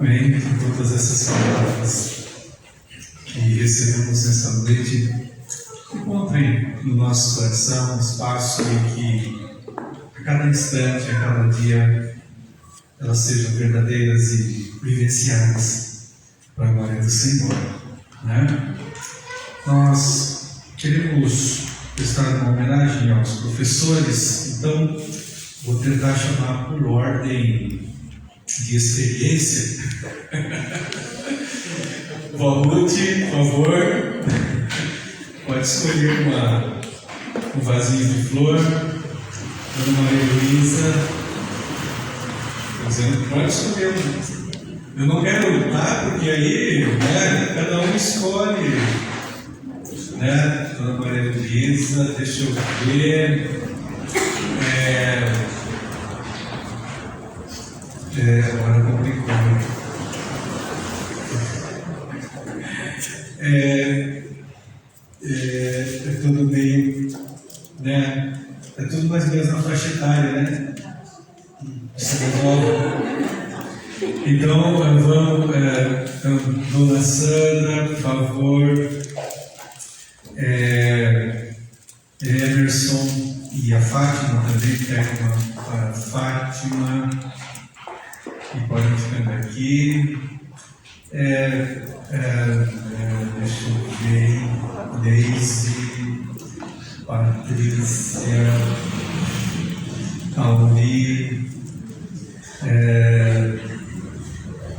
Speaker 2: Amém. Com todas essas palavras que recebemos nessa noite, encontrem no nosso coração um espaço em que a cada instante, a cada dia, elas sejam verdadeiras e vivenciadas para a glória do Senhor, né? Nós queremos prestar uma homenagem aos professores, então vou tentar chamar por ordem de experiência. Vó Ruth, por favor, pode escolher um vasinho de flor. Dona Maria Luísa, pode escolher um. Eu não quero lutar, porque aí, né, cada um escolhe, né? Dona Maria Luísa, deixa eu ver. Agora complicou. É tudo meio, né? É tudo mais ou menos na faixa etária, né? Então, vamos, Dona Sandra, por favor, Emerson e a Fátima também, pega uma para a Fátima, e podem ficando aqui. Deixa eu ver, Deise, Patrícia, Almir,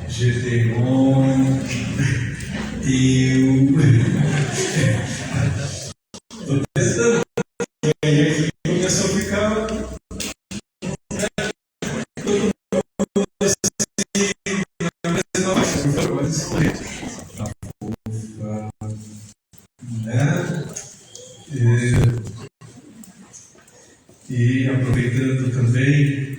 Speaker 2: Gedeon, eu. Estou testando. E aí aqui começou a ficar. Todo mundo assim, na mesma faixa, por favor, escolher. E aproveitando também,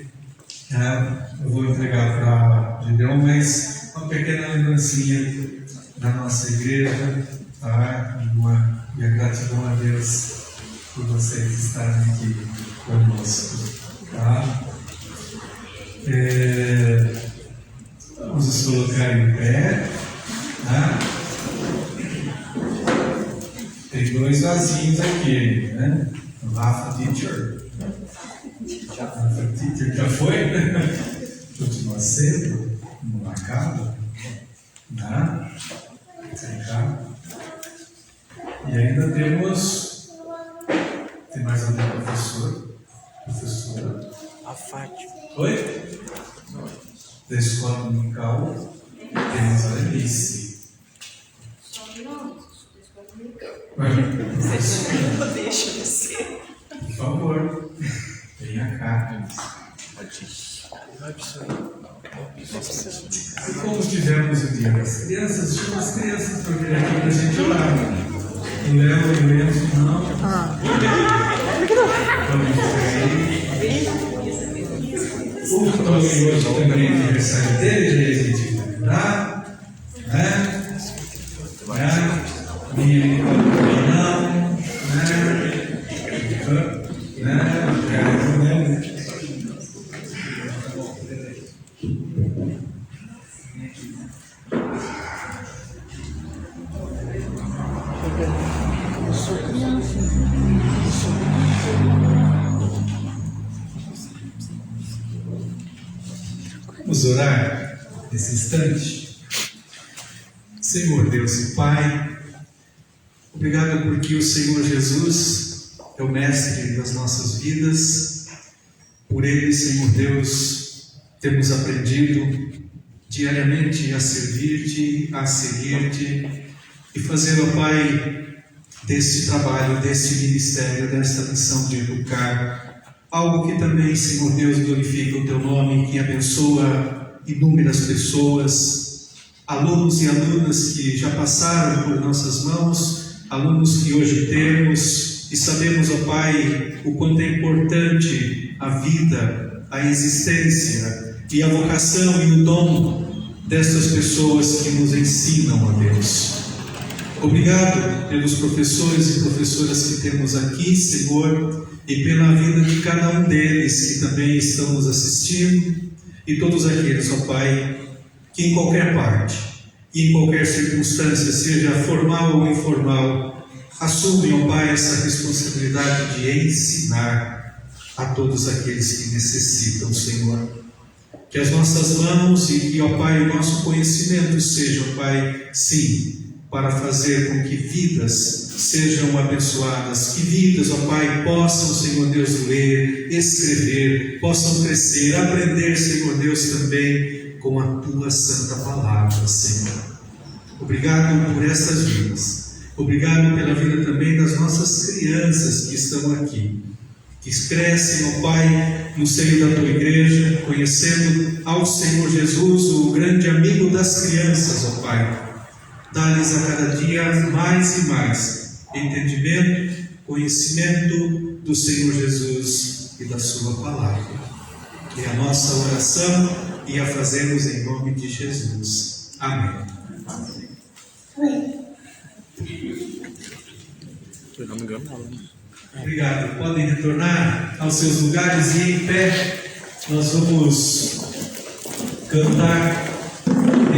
Speaker 2: eu vou entregar para Gideon, mas uma pequena lembrancinha da nossa igreja, tá? E a gratidão a Deus por vocês estarem aqui conosco, tá? Vamos nos colocar em pé, tá? Tem 2 vasinhos aqui, né? Rafa Teacher. Rafa Teacher já foi? Continua cedo? Não acaba? Né? E ainda temos. Tem mais algum professor? Professora?
Speaker 6: A Fátima.
Speaker 2: Oi? Da escola dominical. Temos a Alice.
Speaker 6: Deixa você.
Speaker 2: Por favor, venha cá. E como tivemos o dia das crianças, chama as crianças para vir aqui para a gente orar. O Léo e o Enzo não. O Tony hoje também é aniversário dele, a gente vai cuidar. Né? Minha também não. Vamos orar nesse instante. Senhor Deus e Pai, obrigado porque o Senhor Jesus é o mestre das nossas vidas. Por Ele, Senhor Deus, temos aprendido diariamente a servir-te, a seguir-te e fazer, ó Pai, desse trabalho, desse ministério, desta missão de educar, algo que também, Senhor Deus, glorifica o Teu nome, que abençoa inúmeras pessoas, alunos e alunas que já passaram por nossas mãos, alunos que hoje temos, e sabemos, ó Pai, o quanto é importante a vida, a existência e a vocação e o dom destas pessoas que nos ensinam, ó Deus. Obrigado pelos professores e professoras que temos aqui, Senhor, e pela vida de cada um deles que também estão nos assistindo, e todos aqueles, ó Pai, que em qualquer parte, em qualquer circunstância, seja formal ou informal, assumem, ó Pai, essa responsabilidade de ensinar a todos aqueles que necessitam, Senhor. Que as nossas mãos e, ó Pai, o nosso conhecimento sejam, Pai, sim, para fazer com que vidas sejam abençoadas, que vidas, ó Pai, possam, Senhor Deus, ler, escrever, possam crescer, aprender, Senhor Deus, também com a Tua Santa Palavra, Senhor. Obrigado por essas vidas. Obrigado pela vida também das nossas crianças que estão aqui, que crescem, ó Pai, no seio da Tua igreja, conhecendo ao Senhor Jesus, o grande amigo das crianças, ó Pai. Dá-lhes a cada dia mais e mais entendimento, conhecimento do Senhor Jesus e da Sua Palavra. É a nossa oração e a fazemos em nome de Jesus. Amém. Obrigado. Podem retornar aos seus lugares e em pé nós vamos cantar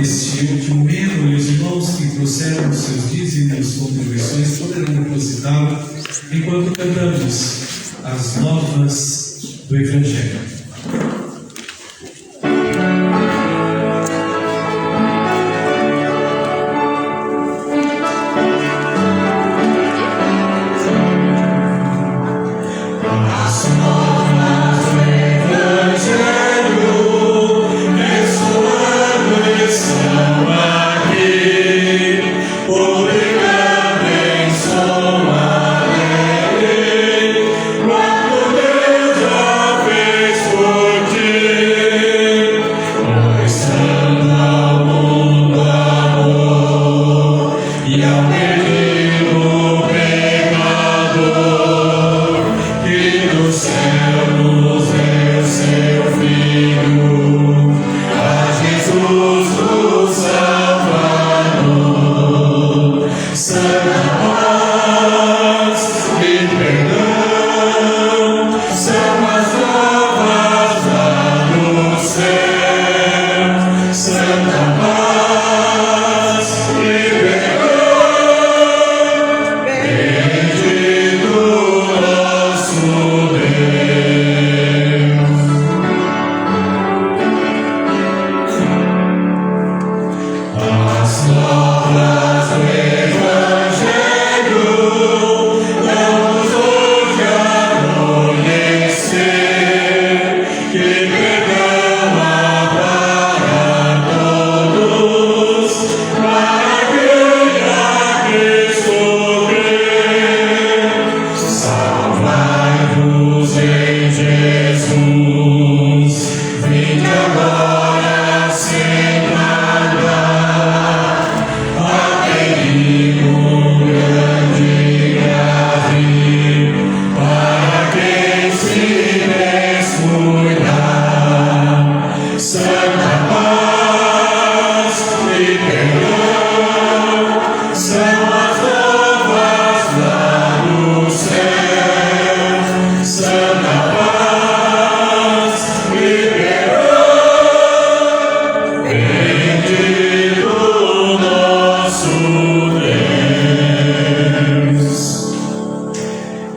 Speaker 2: este último hino, e os irmãos que trouxeram os seus dízimos, contribuições, poderão depositá-lo enquanto cantamos as novas do Evangelho.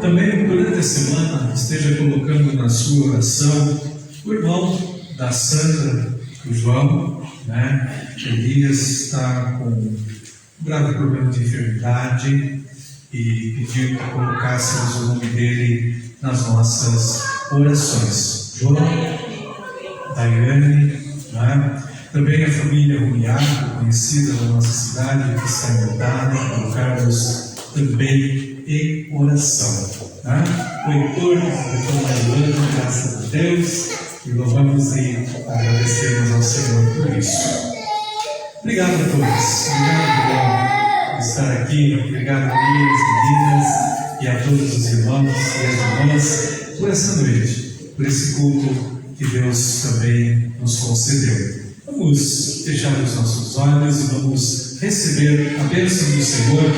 Speaker 2: Também durante a semana esteja colocando na sua oração o irmão da Sandra, o João, né? Elias está com um grave problema de enfermidade e pediu que colocássemos o nome dele nas nossas orações. João, Daiane, né? Também a família Rumiaco, conhecida da nossa cidade, que está enlutada, colocarmos também em oração. Né? O Heitor, Mariano, graças a Deus, e louvamos e agradecemos ao Senhor por isso. Obrigado a todos. Obrigado por estar aqui. Obrigado, meninas, e a todos os irmãos e as irmãs por essa noite, por esse culto que Deus também nos concedeu. Vamos fechar os nossos olhos e vamos receber a bênção do Senhor,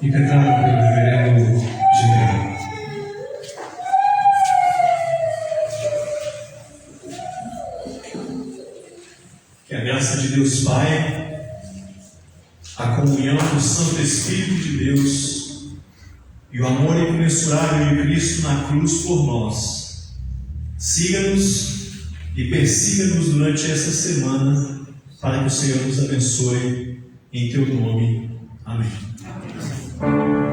Speaker 2: interpretada pelo reverendo Gideão.
Speaker 5: Que a graça comunhão do Santo Espírito de Deus e o amor incomensurável de Cristo na cruz por nós, siga-nos e persiga-nos durante esta semana, para que o Senhor nos abençoe em Teu nome. Amém.